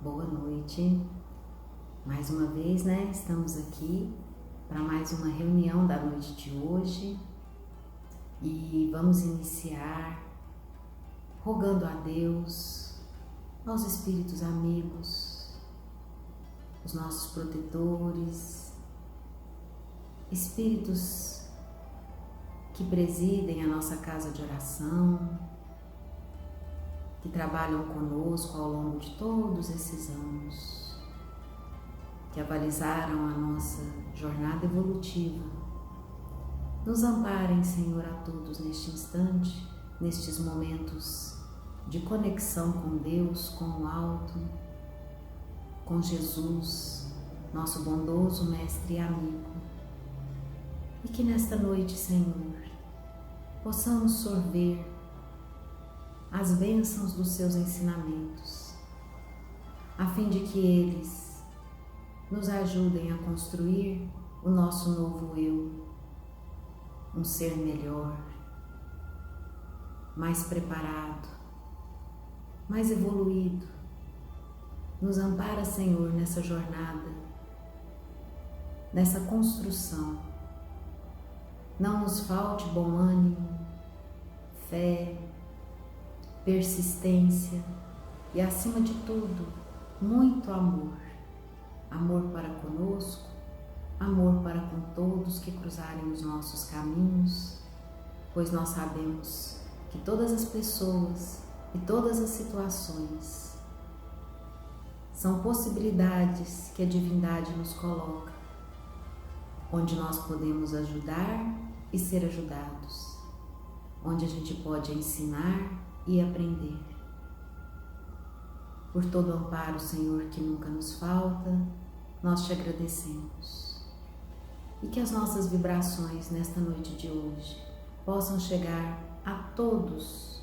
Boa noite. Mais uma vez, né? Estamos aqui para mais uma reunião da noite de hoje e vamos iniciar rogando a Deus, aos espíritos amigos, os nossos protetores, espíritos que presidem a nossa casa de oração, que trabalham conosco ao longo de todos esses anos, que avalizaram a nossa jornada evolutiva. Nos amparem, Senhor, a todos neste instante, nestes momentos de conexão com Deus, com o alto, com Jesus, nosso bondoso mestre e amigo. E que nesta noite, Senhor, possamos sorver as bênçãos dos seus ensinamentos, a fim de que eles nos ajudem a construir o nosso novo eu, um ser melhor, mais preparado, mais evoluído. Nos ampara, Senhor, nessa jornada, nessa construção. Não nos falte bom ânimo, fé, persistência e, acima de tudo, muito amor. Amor para conosco, amor para com todos que cruzarem os nossos caminhos, pois nós sabemos que todas as pessoas e todas as situações são possibilidades que a divindade nos coloca, onde nós podemos ajudar e ser ajudados, onde a gente pode ensinar e aprender. Por todo o amparo, Senhor, que nunca nos falta, nós te agradecemos. E que as nossas vibrações nesta noite de hoje possam chegar a todos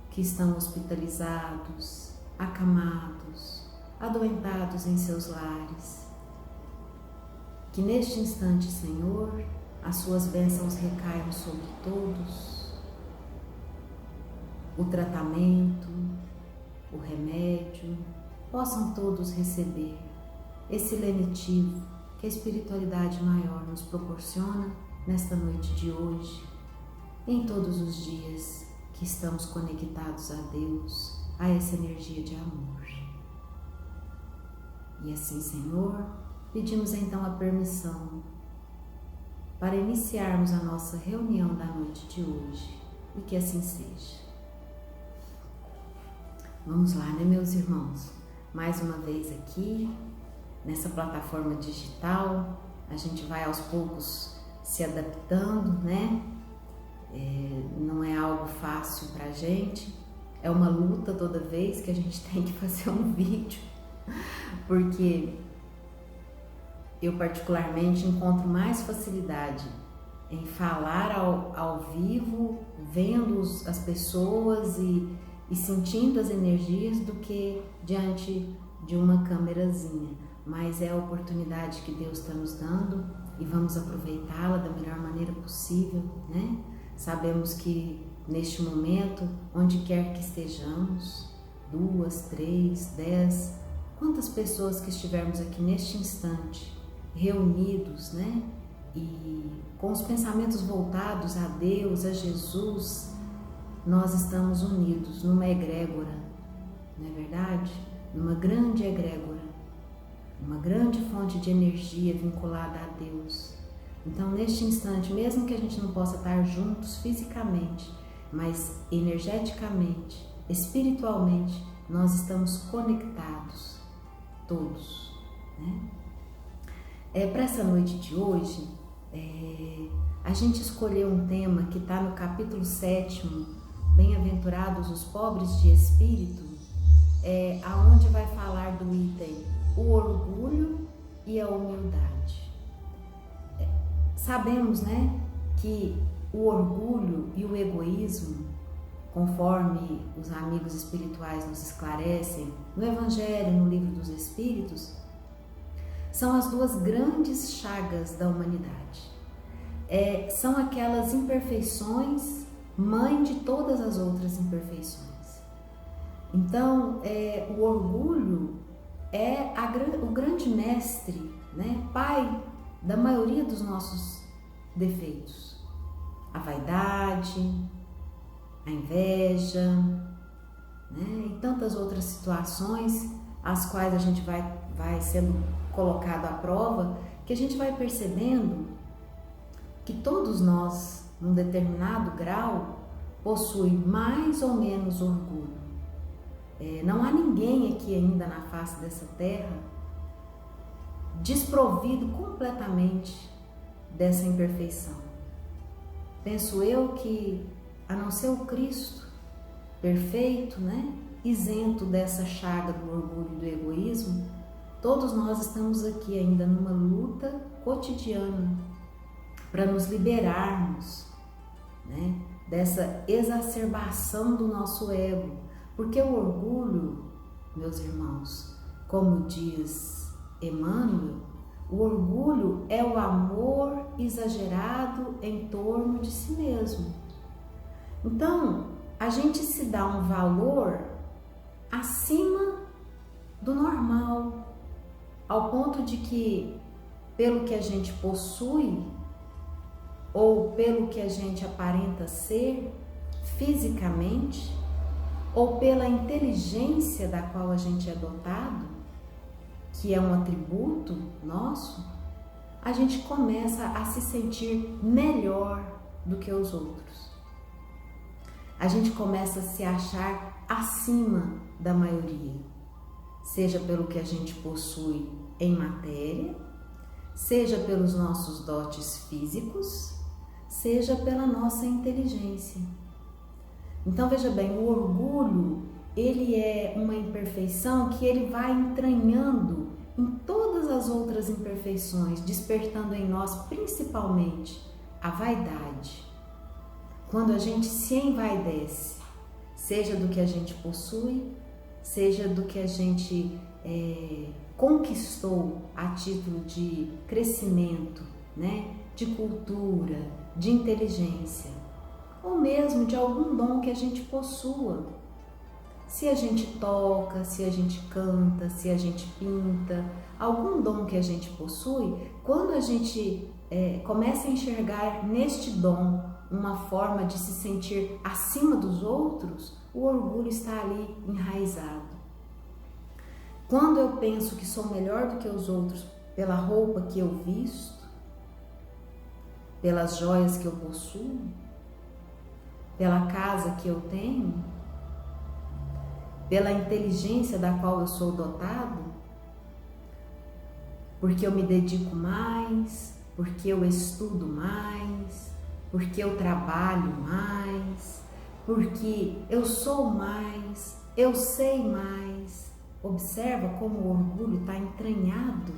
que estão hospitalizados, acamados, adoentados em seus lares. Que neste instante, Senhor, as suas bênçãos recaiam sobre todos. O tratamento, o remédio, possam todos receber esse lenitivo que a espiritualidade maior nos proporciona nesta noite de hoje, em todos os dias que estamos conectados a Deus, a essa energia de amor. E assim, Senhor, pedimos então a permissão para iniciarmos a nossa reunião da noite de hoje, e que assim seja. Vamos lá, né, meus irmãos? Mais uma vez aqui, nessa plataforma digital, a gente vai aos poucos se adaptando, né? Não é algo fácil pra gente, é uma luta toda vez que a gente tem que fazer um vídeo, porque eu particularmente encontro mais facilidade em falar ao vivo, vendo as pessoas e sentindo as energias do que diante de uma câmerazinha, mas é a oportunidade que Deus está nos dando e vamos aproveitá-la da melhor maneira possível, né? Sabemos que neste momento, onde quer que estejamos, 2, 3, 10, quantas pessoas que estivermos aqui neste instante, reunidos, né? E com os pensamentos voltados a Deus, a Jesus, nós estamos unidos numa egrégora, não é verdade? Numa grande egrégora, uma grande fonte de energia vinculada a Deus. Então, neste instante, mesmo que a gente não possa estar juntos fisicamente, mas energeticamente, espiritualmente, nós estamos conectados, todos, né? Para essa noite de hoje, a gente escolheu um tema que está no capítulo 7, Bem-aventurados os pobres de espírito, aonde vai falar do item o orgulho e a humildade. Sabemos, né, que o orgulho e o egoísmo, conforme os amigos espirituais nos esclarecem no Evangelho, no Livro dos Espíritos, são as duas grandes chagas da humanidade. São aquelas imperfeições, mãe de todas as outras imperfeições. Então, o orgulho é o grande mestre, né? Pai da maioria dos nossos defeitos. A vaidade, a inveja, né? E tantas outras situações as quais a gente vai sendo colocado à prova, que a gente vai percebendo que todos nós, num determinado grau, possuem mais ou menos orgulho. Não há ninguém aqui ainda na face dessa terra desprovido completamente dessa imperfeição. Penso eu que, a não ser o Cristo perfeito, né, isento dessa chaga do orgulho e do egoísmo, todos nós estamos aqui ainda numa luta cotidiana para nos liberarmos, né, dessa exacerbação do nosso ego, porque o orgulho, meus irmãos, como diz Emmanuel, o orgulho é o amor exagerado em torno de si mesmo. Então, a gente se dá um valor acima do normal, ao ponto de que, pelo que a gente possui, ou pelo que a gente aparenta ser fisicamente, ou pela inteligência da qual a gente é dotado, que é um atributo nosso, a gente começa a se sentir melhor do que os outros. A gente começa a se achar acima da maioria, seja pelo que a gente possui em matéria, seja pelos nossos dotes físicos, seja pela nossa inteligência. Então veja bem, o orgulho, ele é uma imperfeição que ele vai entranhando em todas as outras imperfeições, despertando em nós principalmente a vaidade. Quando a gente se envaidece, seja do que a gente possui, seja do que a gente conquistou a título de crescimento, né? De cultura, de inteligência, ou mesmo de algum dom que a gente possua. Se a gente toca, se a gente canta, se a gente pinta, algum dom que a gente possui, quando a gente começa a enxergar neste dom uma forma de se sentir acima dos outros, o orgulho está ali enraizado. Quando eu penso que sou melhor do que os outros pela roupa que eu visto, pelas joias que eu possuo, pela casa que eu tenho, pela inteligência da qual eu sou dotado, porque eu me dedico mais, porque eu estudo mais, porque eu trabalho mais, porque eu sou mais, eu sei mais. Observa como o orgulho está entranhado.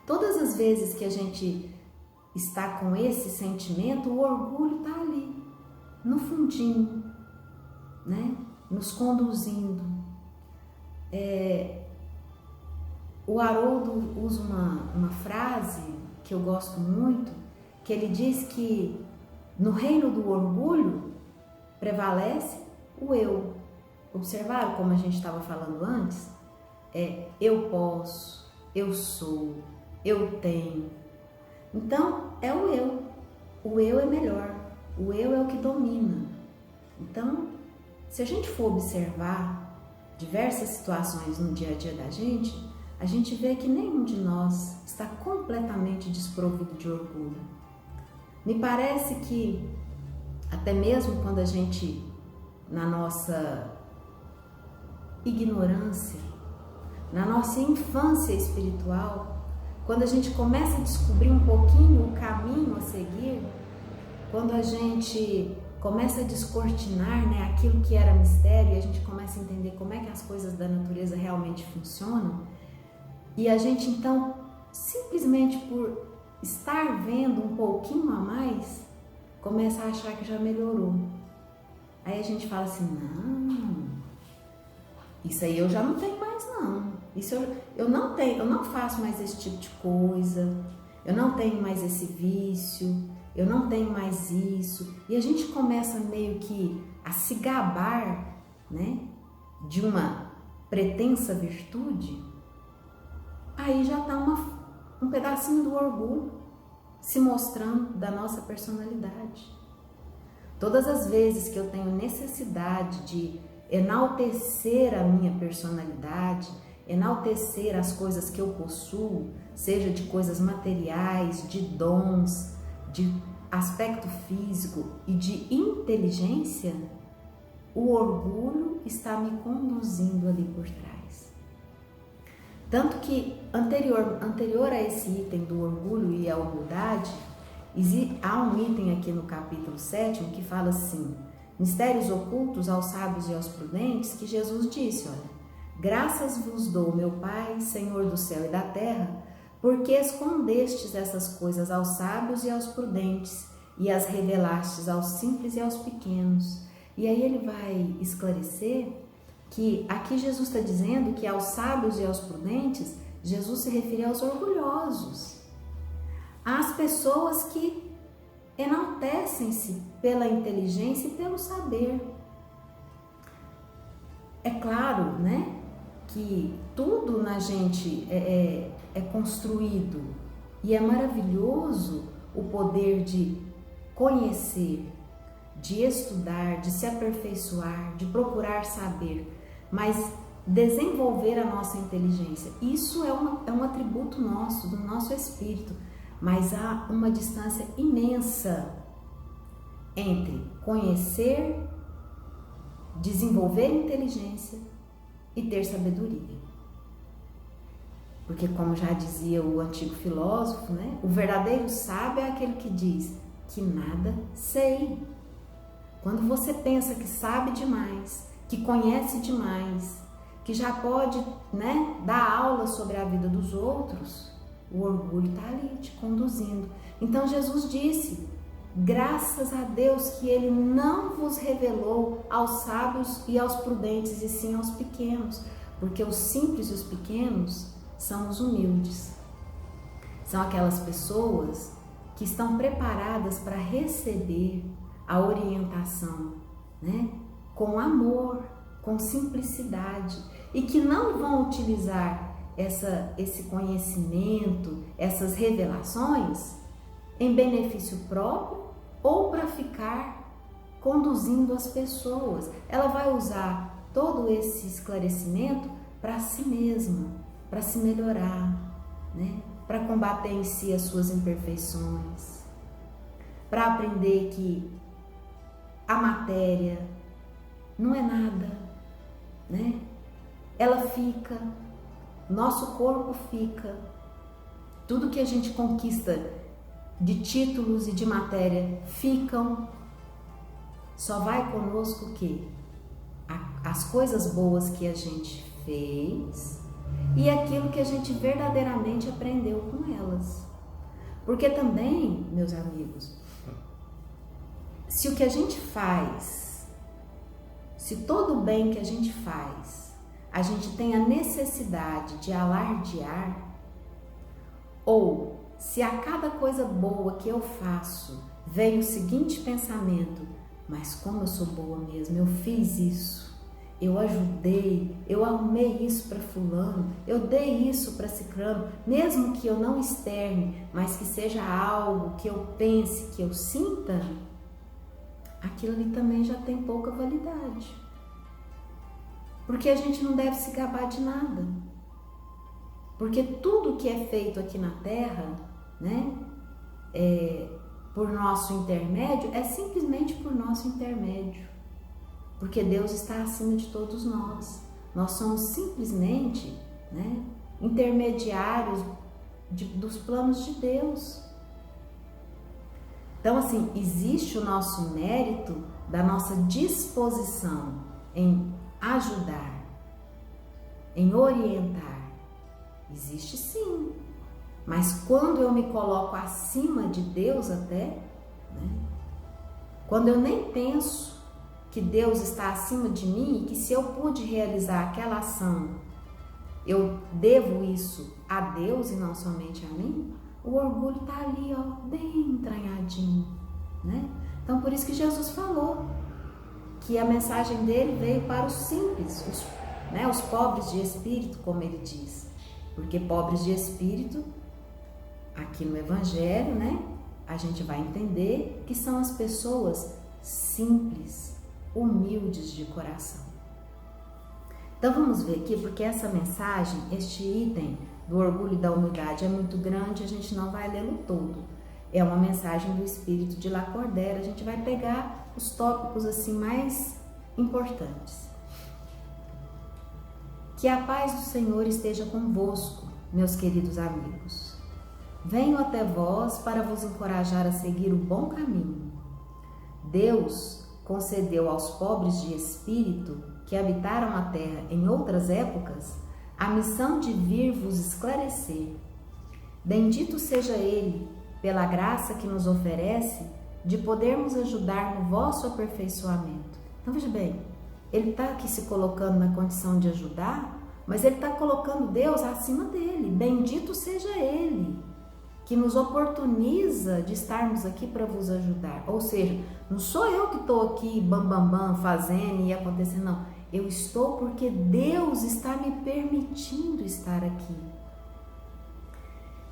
Todas as vezes que a gente está com esse sentimento, o orgulho está ali, no fundinho, né? Nos conduzindo. O Haroldo usa uma frase que eu gosto muito, que ele diz que no reino do orgulho prevalece o eu. Observaram como a gente estava falando antes? Eu posso, eu sou, eu tenho. Então, é o eu. O eu é melhor. O eu é o que domina. Então, se a gente for observar diversas situações no dia a dia da gente, a gente vê que nenhum de nós está completamente desprovido de orgulho. Me parece que, até mesmo quando a gente, na nossa ignorância, na nossa infância espiritual, quando a gente começa a descobrir um pouquinho o caminho a seguir, quando a gente começa a descortinar, né, aquilo que era mistério, e a gente começa a entender como é que as coisas da natureza realmente funcionam, e a gente então, simplesmente por estar vendo um pouquinho a mais, começa a achar que já melhorou. Aí a gente fala assim, não, isso aí eu já não tenho mais não, isso eu não tenho, eu não faço mais esse tipo de coisa, eu não tenho mais esse vício, eu não tenho mais isso. E a gente começa meio que a se gabar, né, de uma pretensa virtude, aí já está um pedacinho do orgulho se mostrando da nossa personalidade. Todas as vezes que eu tenho necessidade de enaltecer a minha personalidade, enaltecer as coisas que eu possuo, seja de coisas materiais, de dons, de aspecto físico e de inteligência, o orgulho está me conduzindo ali por trás. Tanto que anterior a esse item do orgulho e a humildade, há um item aqui no capítulo 7 que fala assim: mistérios ocultos aos sábios e aos prudentes, que Jesus disse, olha, graças vos dou, meu Pai, Senhor do céu e da terra, porque escondestes essas coisas aos sábios e aos prudentes e as revelastes aos simples e aos pequenos. E aí ele vai esclarecer que aqui Jesus está dizendo que aos sábios e aos prudentes, Jesus se refere aos orgulhosos, às pessoas que enaltecem-se pela inteligência e pelo saber. É claro, né, que tudo na gente é construído e é maravilhoso o poder de conhecer, de estudar, de se aperfeiçoar, de procurar saber, mas desenvolver a nossa inteligência, isso é um atributo nosso, do nosso espírito, mas há uma distância imensa entre conhecer, desenvolver inteligência e ter sabedoria. Porque, como já dizia o antigo filósofo, né, o verdadeiro sábio é aquele que diz que nada sei. Quando você pensa que sabe demais, que conhece demais, que já pode, né, dar aula sobre a vida dos outros, o orgulho está ali te conduzindo. Então Jesus disse, graças a Deus que Ele não vos revelou aos sábios e aos prudentes, e sim aos pequenos, porque os simples e os pequenos são os humildes. São aquelas pessoas que estão preparadas para receber a orientação, né, com amor, com simplicidade, e que não vão utilizar esse conhecimento, essas revelações em benefício próprio ou para ficar conduzindo as pessoas. Ela vai usar todo esse esclarecimento para si mesma, para se melhorar, né? Para combater em si as suas imperfeições, para aprender que a matéria não é nada, né? Ela fica, nosso corpo fica, tudo que a gente conquista de títulos e de matéria ficam, só vai conosco o quê? As coisas boas que a gente fez e aquilo que a gente verdadeiramente aprendeu com elas. Porque também, meus amigos, se o que a gente faz, se todo o bem que a gente faz, a gente tem a necessidade de alardear, ou se a cada coisa boa que eu faço vem o seguinte pensamento, mas como eu sou boa mesmo, eu fiz isso, eu ajudei, eu arrumei isso para fulano, eu dei isso para ciclano, mesmo que eu não externe, mas que seja algo que eu pense, que eu sinta, aquilo ali também já tem pouca validade. Porque a gente não deve se gabar de nada. Porque tudo que é feito aqui na Terra, né, por nosso intermédio, é simplesmente por nosso intermédio. Porque Deus está acima de todos nós. Nós somos simplesmente, né, intermediários dos planos de Deus. Então, assim, existe o nosso mérito da nossa disposição em ajudar, em orientar. Existe sim. Mas quando eu me coloco acima de Deus até, né, quando eu nem penso que Deus está acima de mim e que se eu pude realizar aquela ação, eu devo isso a Deus e não somente a mim, o orgulho está ali, ó, bem entranhadinho, né? Então, por isso que Jesus falou que a mensagem dele veio para os simples, né? Os pobres de espírito, como ele diz. Porque pobres de espírito, aqui no Evangelho, né? A gente vai entender que são as pessoas simples, humildes de coração. Então vamos ver aqui, porque essa mensagem, este item do orgulho e da humildade é muito grande, a gente não vai lê-lo todo. É uma mensagem do Espírito de Lacordaire, a gente vai pegar os tópicos assim mais importantes. Que a paz do Senhor esteja convosco, meus queridos amigos. Venho até vós para vos encorajar a seguir o bom caminho. Deus concedeu aos pobres de espírito que habitaram a terra em outras épocas a missão de vir vos esclarecer. Bendito seja Ele pela graça que nos oferece de podermos ajudar no vosso aperfeiçoamento. Então veja bem, ele está aqui se colocando na condição de ajudar, mas ele está colocando Deus acima dele. Bendito seja Ele que nos oportuniza de estarmos aqui para vos ajudar. Ou seja, não sou eu que estou aqui bam, fazendo e acontecendo, não. Eu estou porque Deus está me permitindo estar aqui.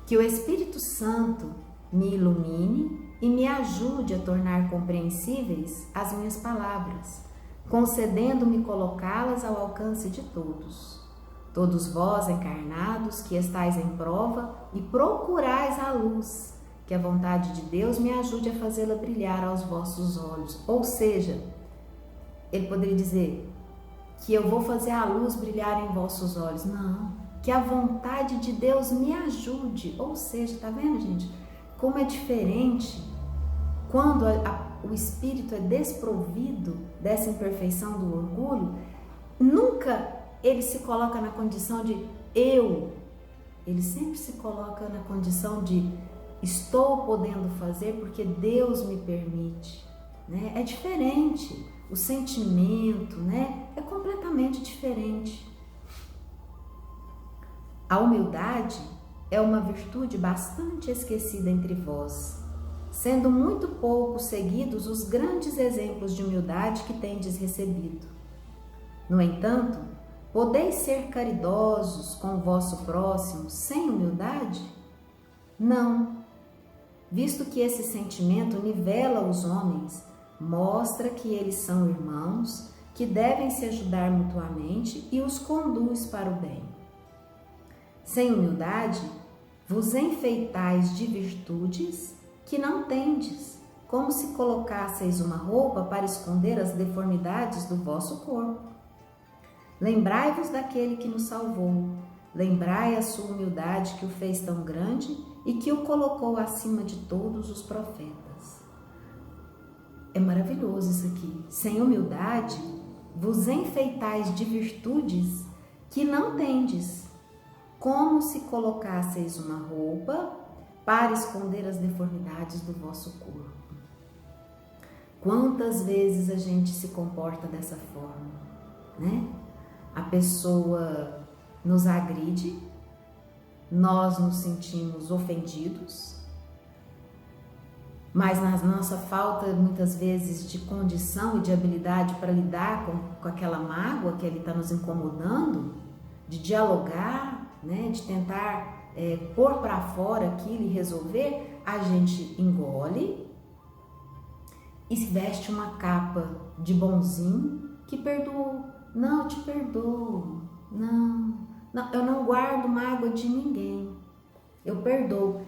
Que o Espírito Santo me ilumine e me ajude a tornar compreensíveis as minhas palavras, concedendo-me colocá-las ao alcance de todos. Todos vós, encarnados, que estáis em prova e procurais a luz, que a vontade de Deus me ajude a fazê-la brilhar aos vossos olhos. Ou seja, ele poderia dizer que eu vou fazer a luz brilhar em vossos olhos. Não, que a vontade de Deus me ajude. Ou seja, tá vendo, gente? Como é diferente quando o espírito é desprovido dessa imperfeição do orgulho. Nunca ele se coloca na condição de eu. Ele sempre se coloca na condição de estou podendo fazer porque Deus me permite. Né? É diferente. O sentimento, né, é completamente diferente. A humildade é uma virtude bastante esquecida entre vós, sendo muito pouco seguidos os grandes exemplos de humildade que tendes recebido. No entanto, podeis ser caridosos com o vosso próximo sem humildade? Não, visto que esse sentimento nivela os homens, mostra que eles são irmãos, que devem se ajudar mutuamente e os conduz para o bem. Sem humildade, vos enfeitais de virtudes que não tendes, como se colocasseis uma roupa para esconder as deformidades do vosso corpo. Lembrai-vos daquele que nos salvou, lembrai a sua humildade que o fez tão grande e que o colocou acima de todos os profetas. É maravilhoso isso aqui. Sem humildade, vos enfeitais de virtudes que não tendes, como se colocasseis uma roupa para esconder as deformidades do vosso corpo. Quantas vezes a gente se comporta dessa forma, né? A pessoa nos agride, nós nos sentimos ofendidos, mas na nossa falta, muitas vezes, de condição e de habilidade para lidar com aquela mágoa que ele está nos incomodando, de dialogar, né, de tentar pôr para fora aquilo e resolver, a gente engole e veste uma capa de bonzinho que perdoou. Não, eu te perdoo. Não, eu não guardo mágoa de ninguém. Eu perdoo.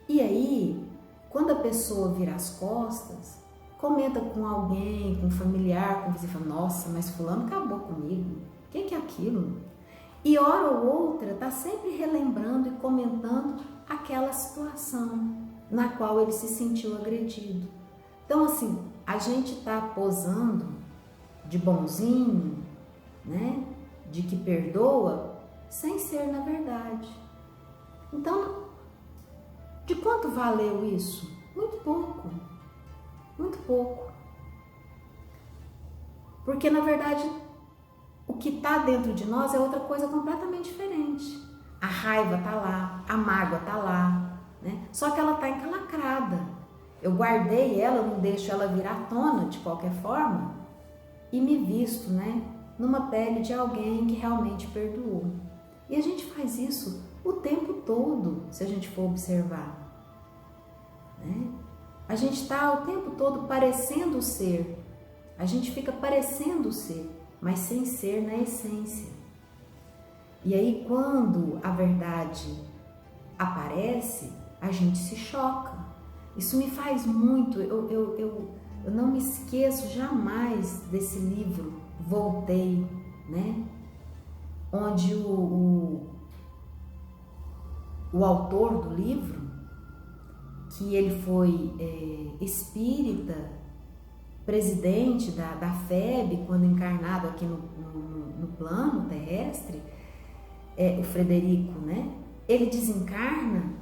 E aí, quando a pessoa vira as costas, comenta com alguém, com um familiar, com você, fala, nossa, mas fulano acabou comigo. O que é aquilo? E hora ou outra está sempre relembrando e comentando aquela situação na qual ele se sentiu agredido. Então, assim, a gente está posando de bonzinho, né? De que perdoa, sem ser na verdade. Então, de quanto valeu isso? Muito pouco. Muito pouco. Porque, na verdade, o que está dentro de nós é outra coisa completamente diferente. A raiva está lá, a mágoa está lá, né? Só que ela está encalacrada. Eu guardei ela, não deixo ela vir à tona de qualquer forma e me visto, né? numa pele de alguém que realmente perdoou. E a gente faz isso o tempo todo, se a gente for observar, né? A gente está o tempo todo parecendo ser, a gente fica parecendo ser, mas sem ser na essência. E aí, quando a verdade aparece, a gente se choca. Isso me faz muito, eu não me esqueço jamais desse livro, Voltei, né? Onde o autor do livro, que ele foi espírita, presidente da FEB, quando encarnado aqui no plano terrestre, o Frederico, né? Ele desencarna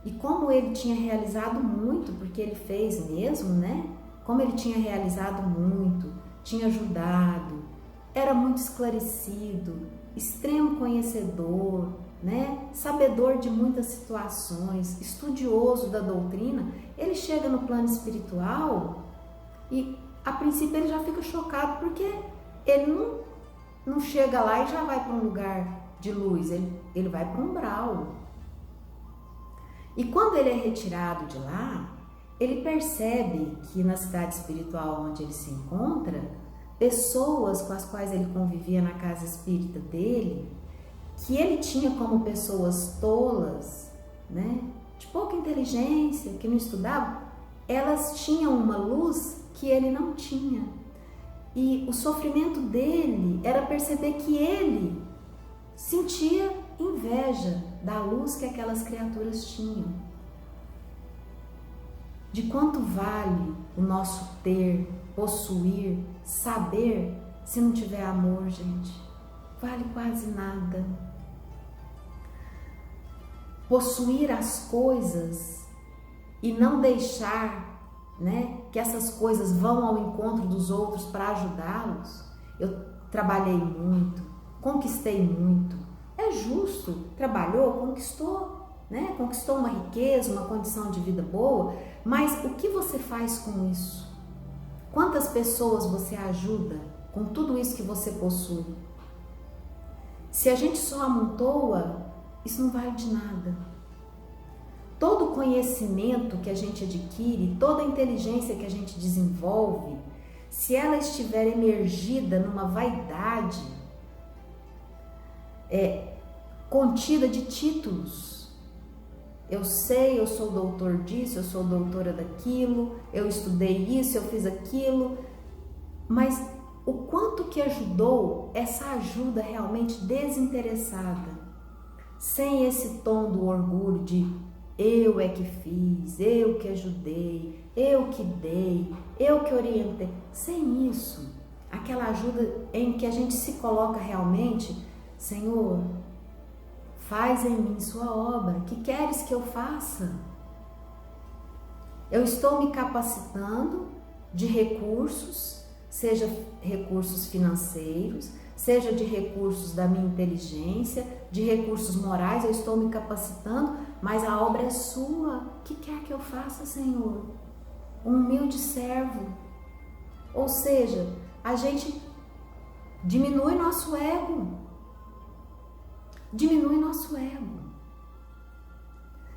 e como ele tinha realizado muito, porque ele fez mesmo, né? Como ele tinha realizado muito, tinha ajudado, era muito esclarecido, extremo conhecedor, né? Sabedor de muitas situações, estudioso da doutrina, ele chega no plano espiritual e a princípio ele já fica chocado porque ele não chega lá e já vai para um lugar de luz, ele vai para um umbral. E quando ele é retirado de lá, ele percebe que na cidade espiritual onde ele se encontra, pessoas com as quais ele convivia na casa espírita dele, que ele tinha como pessoas tolas, né, de pouca inteligência, que não estudavam, elas tinham uma luz que ele não tinha. E o sofrimento dele era perceber que ele sentia inveja da luz que aquelas criaturas tinham. De quanto vale o nosso ter, possuir, saber, se não tiver amor, gente? Vale quase nada. Possuir as coisas e não deixar, né, que essas coisas vão ao encontro dos outros para ajudá-los. Eu trabalhei muito, conquistei muito. É justo, trabalhou, conquistou, né? Conquistou uma riqueza, uma condição de vida boa, mas o que você faz com isso? Quantas pessoas você ajuda com tudo isso que você possui? Se a gente só amontoa, isso não vale de nada. Todo conhecimento que a gente adquire, toda inteligência que a gente desenvolve, se ela estiver emergida numa vaidade, contida de títulos. Eu sei, eu sou doutor disso, eu sou doutora daquilo, eu estudei isso, eu fiz aquilo, mas o quanto que ajudou essa ajuda realmente desinteressada, sem esse tom do orgulho de eu é que fiz, eu que ajudei, eu que dei, eu que orientei, sem isso, aquela ajuda em que a gente se coloca realmente, Senhor, faz em mim sua obra, que queres que eu faça? Eu estou me capacitando de recursos, seja recursos financeiros, seja de recursos da minha inteligência, de recursos morais, eu estou me capacitando, mas a obra é sua. O que quer que eu faça, Senhor? Um humilde servo. Ou seja, a gente diminui nosso ego. Diminui nosso ego.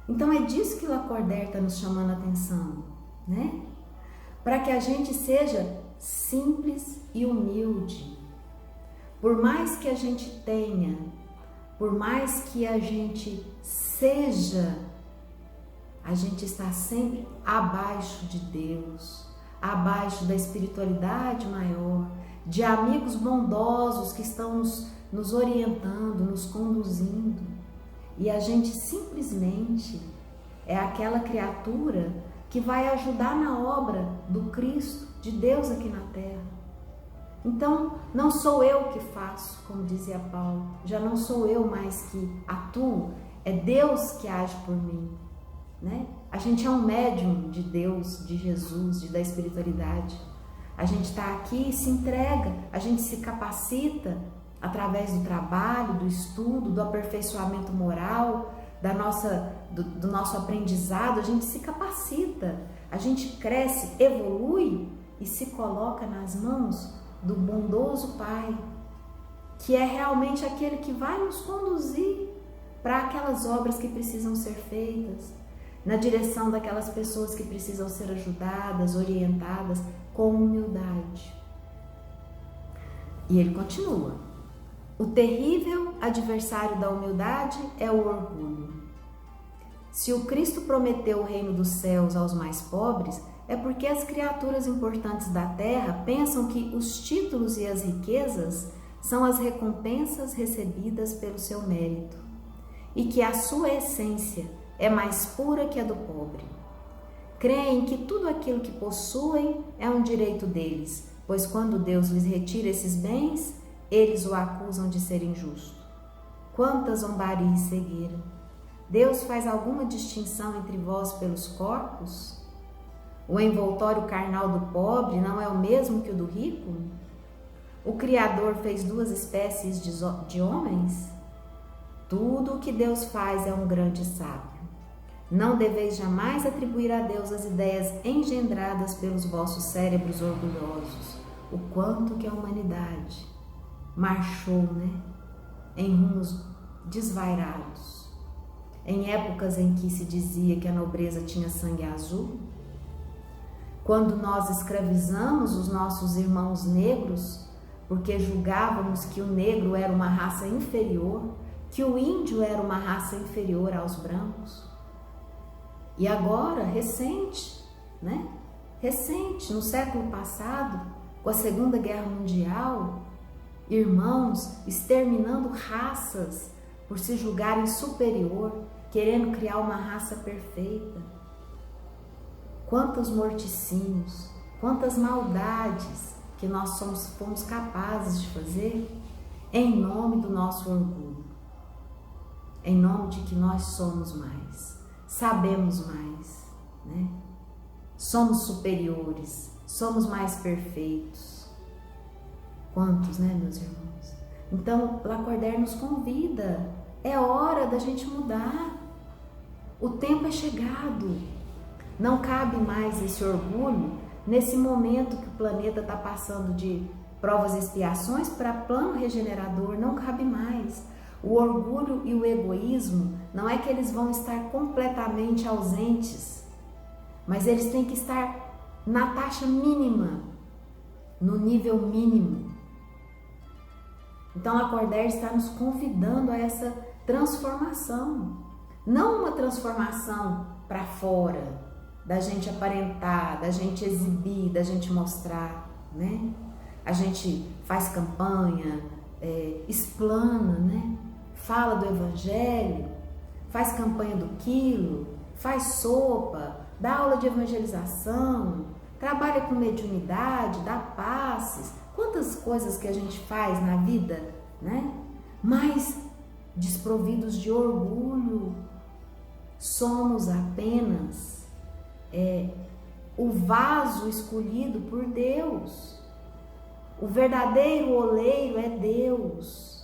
Então é disso que Lacordaire está nos chamando a atenção, né? Para que a gente seja simples e humilde. Por mais que a gente tenha, por mais que a gente seja, a gente está sempre abaixo de Deus, abaixo da espiritualidade maior, de amigos bondosos que estão nos orientando, nos conduzindo. E a gente simplesmente é aquela criatura que vai ajudar na obra do Cristo, de Deus aqui na Terra. Então, não sou eu que faço, como dizia Paulo, já não sou eu mais que atuo, é Deus que age por mim, né? A gente é um médium de Deus, de Jesus, da espiritualidade. A gente está aqui e se entrega, a gente se capacita através do trabalho, do estudo, do aperfeiçoamento moral, do nosso aprendizado, a gente se capacita, a gente cresce, evolui e se coloca nas mãos do bondoso Pai, que é realmente aquele que vai nos conduzir para aquelas obras que precisam ser feitas, na direção daquelas pessoas que precisam ser ajudadas, orientadas com humildade. E ele continua: o terrível adversário da humildade é o orgulho. Se o Cristo prometeu o reino dos céus aos mais pobres, é porque as criaturas importantes da terra pensam que os títulos e as riquezas são as recompensas recebidas pelo seu mérito, e que a sua essência é mais pura que a do pobre. Creem que tudo aquilo que possuem é um direito deles, pois quando Deus lhes retira esses bens, eles o acusam de ser injusto. Quanta zombaria e cegueira! Deus faz alguma distinção entre vós pelos corpos? O envoltório carnal do pobre não é o mesmo que o do rico? O Criador fez duas espécies de homens? Tudo o que Deus faz é um grande sábio. Não deveis jamais atribuir a Deus as ideias engendradas pelos vossos cérebros orgulhosos. O quanto que a humanidade marchou, em rumos desvairados. Em épocas em que se dizia que a nobreza tinha sangue azul, quando nós escravizamos os nossos irmãos negros, porque julgávamos que o negro era uma raça inferior, que o índio era uma raça inferior aos brancos. E agora, recente, no século passado, com a Segunda Guerra Mundial, irmãos exterminando raças por se julgarem superior, querendo criar uma raça perfeita. Quantos morticínios, quantas maldades que nós fomos capazes de fazer em nome do nosso orgulho, em nome de que nós somos mais, sabemos mais, somos superiores, somos mais perfeitos. Quantos, meus irmãos? Então, Lacordaire nos convida, é hora da gente mudar, o tempo é chegado, não cabe mais esse orgulho nesse momento que o planeta está passando de provas e expiações para plano regenerador, não cabe mais. O orgulho e o egoísmo não é que eles vão estar completamente ausentes, mas eles têm que estar na taxa mínima, no nível mínimo. Então, Lacordaire está nos convidando a essa transformação, não uma transformação para fora, da gente aparentar, da gente exibir, da gente mostrar, A gente faz campanha, explana, fala do evangelho, faz campanha do quilo, faz sopa, dá aula de evangelização, trabalha com mediunidade, dá passes, quantas coisas que a gente faz na vida, mas desprovidos de orgulho. Somos apenas o vaso escolhido por Deus. O verdadeiro oleiro é Deus.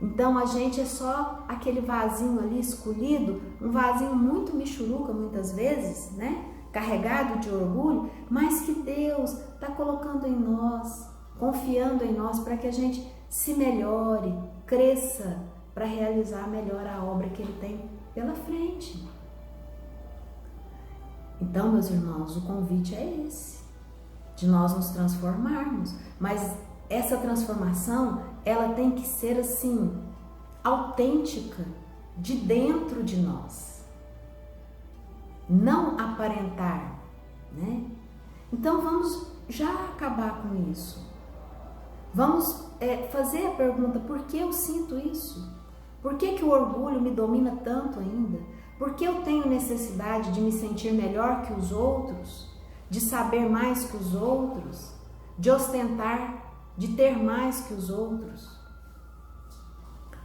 Então a gente é só aquele vasinho ali escolhido, um vasinho muito michuruca muitas vezes, carregado de orgulho, mas que Deus está colocando em nós, confiando em nós para que a gente se melhore, cresça para realizar melhor a obra que Ele tem pela frente. Então, meus irmãos, o convite é esse, de nós nos transformarmos, mas essa transformação, ela tem que ser assim, autêntica, de dentro de nós, não aparentar, Então vamos já acabar com isso, vamos fazer a pergunta: por que eu sinto isso? Por que o orgulho me domina tanto ainda? Por que eu tenho necessidade de me sentir melhor que os outros, de saber mais que os outros, de ostentar, de ter mais que os outros?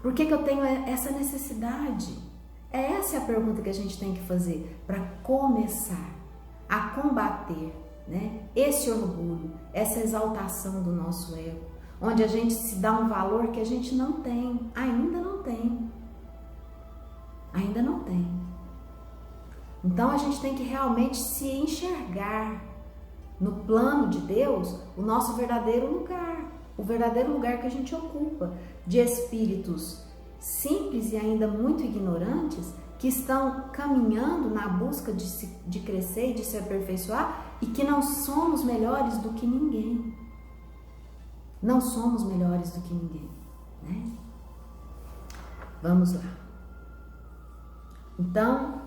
Por que eu tenho essa necessidade? Essa é a pergunta que a gente tem que fazer para começar a combater, esse orgulho, essa exaltação do nosso ego, onde a gente se dá um valor que a gente não tem, ainda não tem. Ainda não tem. Então a gente tem que realmente se enxergar no plano de Deus, o nosso verdadeiro lugar, o verdadeiro lugar que a gente ocupa, de espíritos simples e ainda muito ignorantes, que estão caminhando na busca de crescer e de se aperfeiçoar, e que não somos melhores do que ninguém. Não somos melhores do que ninguém, né? Vamos lá. Então,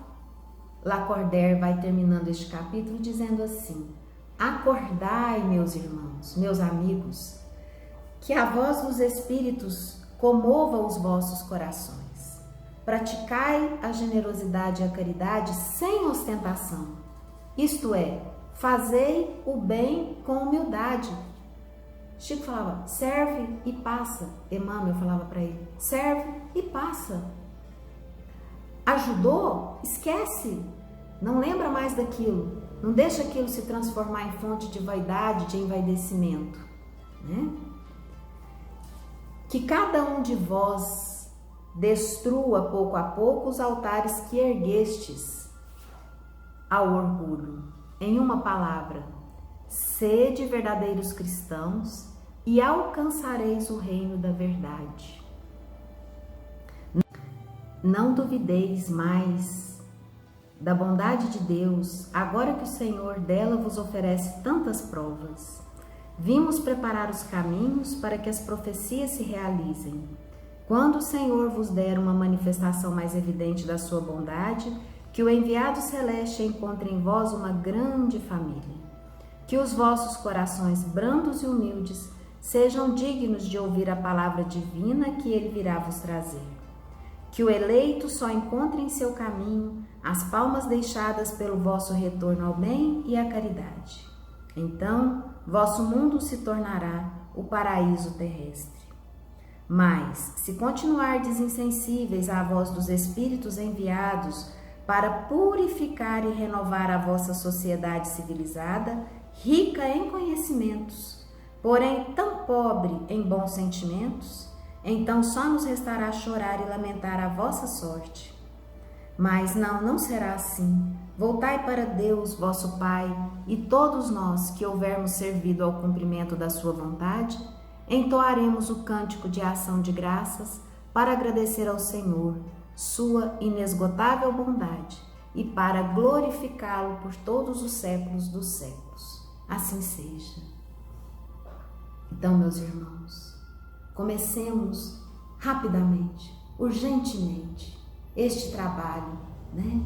Lacordaire vai terminando este capítulo dizendo assim: acordai, meus irmãos, meus amigos, que a voz dos espíritos comova os vossos corações. Praticai a generosidade e a caridade sem ostentação, isto é, fazei o bem com humildade. Chico falava, serve e passa. Emmanuel falava para ele, serve e passa. Ajudou? Esquece. Não lembra mais daquilo. Não deixa aquilo se transformar em fonte de vaidade, de envaidecimento, né? Que cada um de vós destrua pouco a pouco os altares que erguestes ao orgulho. Em uma palavra, sede verdadeiros cristãos e alcançareis o reino da verdade. Não duvideis mais da bondade de Deus, agora que o Senhor dela vos oferece tantas provas. Vimos preparar os caminhos para que as profecias se realizem. Quando o Senhor vos der uma manifestação mais evidente da sua bondade, que o enviado celeste encontre em vós uma grande família. Que os vossos corações brandos e humildes sejam dignos de ouvir a palavra divina que ele virá vos trazer. Que o eleito só encontre em seu caminho as palmas deixadas pelo vosso retorno ao bem e à caridade. Então, vosso mundo se tornará o paraíso terrestre. Mas, se continuardes insensíveis à voz dos espíritos enviados para purificar e renovar a vossa sociedade civilizada, rica em conhecimentos, porém tão pobre em bons sentimentos, então só nos restará chorar e lamentar a vossa sorte. Mas não será assim. Voltai para Deus, vosso Pai, e todos nós que houvermos servido ao cumprimento da sua vontade, entoaremos o cântico de ação de graças para agradecer ao Senhor sua inesgotável bondade e para glorificá-lo por todos os séculos dos séculos. Assim seja. Então, meus irmãos, comecemos rapidamente, urgentemente, este trabalho, né,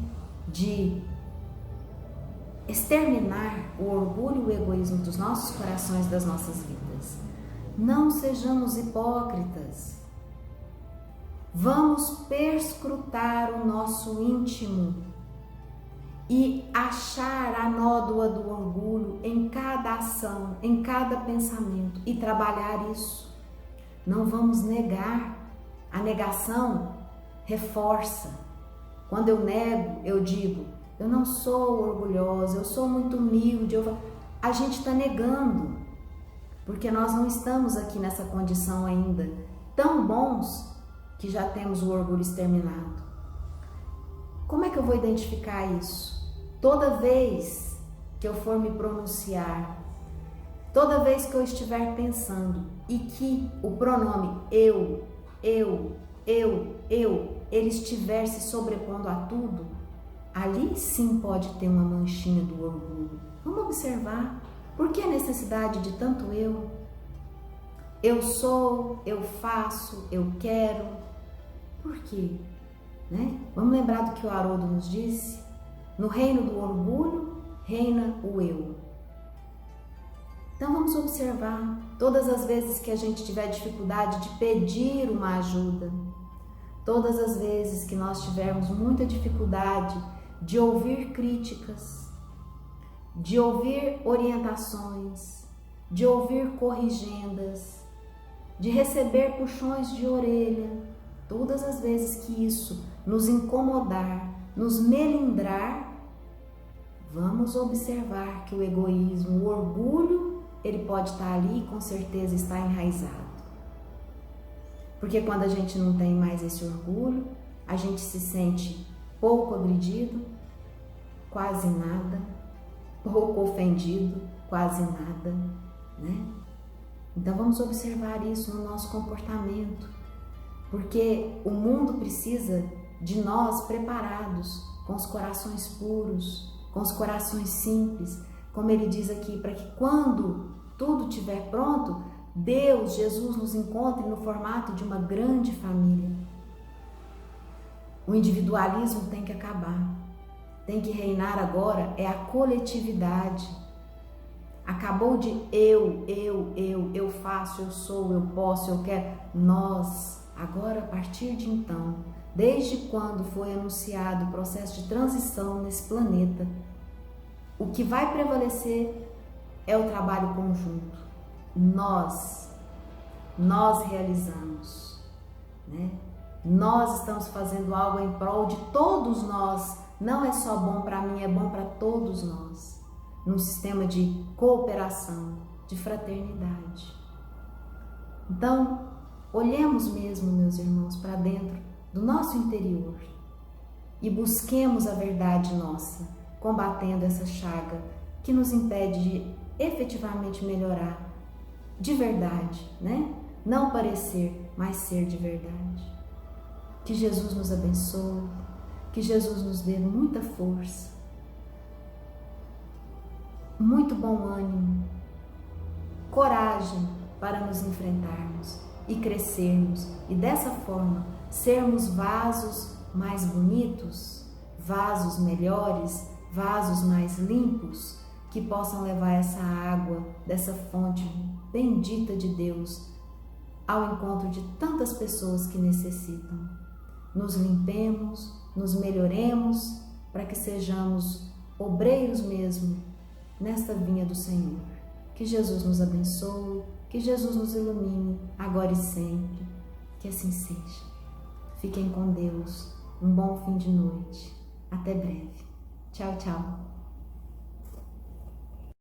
de exterminar o orgulho e o egoísmo dos nossos corações, das nossas vidas. Não sejamos hipócritas. Vamos perscrutar o nosso íntimo e achar a nódoa do orgulho em cada ação, em cada pensamento e trabalhar isso. Não vamos negar. A negação reforça. Quando eu nego, eu digo, eu não sou orgulhosa, eu sou muito humilde. A gente está negando, porque nós não estamos aqui nessa condição ainda tão bons que já temos o orgulho exterminado. Como é que eu vou identificar isso? Toda vez que eu for me pronunciar, toda vez que eu estiver pensando e que o pronome eu, ele estiver se sobrepondo a tudo, ali sim pode ter uma manchinha do orgulho. Vamos observar. Por que a necessidade de tanto eu? Eu sou, eu faço, eu quero. Por quê? Né? Vamos lembrar do que o Haroldo nos disse? No reino do orgulho, reina o eu. Então vamos observar. Todas as vezes que a gente tiver dificuldade de pedir uma ajuda, todas as vezes que nós tivermos muita dificuldade de ouvir críticas, de ouvir orientações, de ouvir corrigendas, de receber puxões de orelha, todas as vezes que isso nos incomodar, nos melindrar, vamos observar que o egoísmo, o orgulho, ele pode estar ali e com certeza está enraizado. Porque quando a gente não tem mais esse orgulho, a gente se sente pouco agredido, quase nada, pouco ofendido, quase nada, né? Então vamos observar isso no nosso comportamento, porque o mundo precisa de nós preparados, com os corações puros, com os corações simples, como ele diz aqui, para que quando tudo estiver pronto, Deus, Jesus, nos encontre no formato de uma grande família. O individualismo tem que acabar, tem que reinar agora é a coletividade. Acabou de eu faço, eu sou, eu posso, eu quero. Nós, agora a partir de então, desde quando foi anunciado o processo de transição nesse planeta, o que vai prevalecer é o trabalho conjunto. Nós realizamos, né? Nós estamos fazendo algo em prol de todos nós. Não é só bom para mim, é bom para todos nós. Num sistema de cooperação, de fraternidade. Então, olhemos mesmo, meus irmãos, para dentro do nosso interior e busquemos a verdade nossa, combatendo essa chaga que nos impede de efetivamente melhorar de verdade, né? Não parecer, mas ser de verdade. Que Jesus nos abençoe, que Jesus nos dê muita força, muito bom ânimo, coragem para nos enfrentarmos e crescermos e dessa forma sermos vasos mais bonitos, vasos melhores, vasos mais limpos, que possam levar essa água dessa fonte bendita de Deus ao encontro de tantas pessoas que necessitam. Nos limpemos, nos melhoremos para que sejamos obreiros mesmo nesta vinha do Senhor. Que Jesus nos abençoe, que Jesus nos ilumine agora e sempre. Que assim seja. Fiquem com Deus. Um bom fim de noite. Até breve. Tchau, tchau.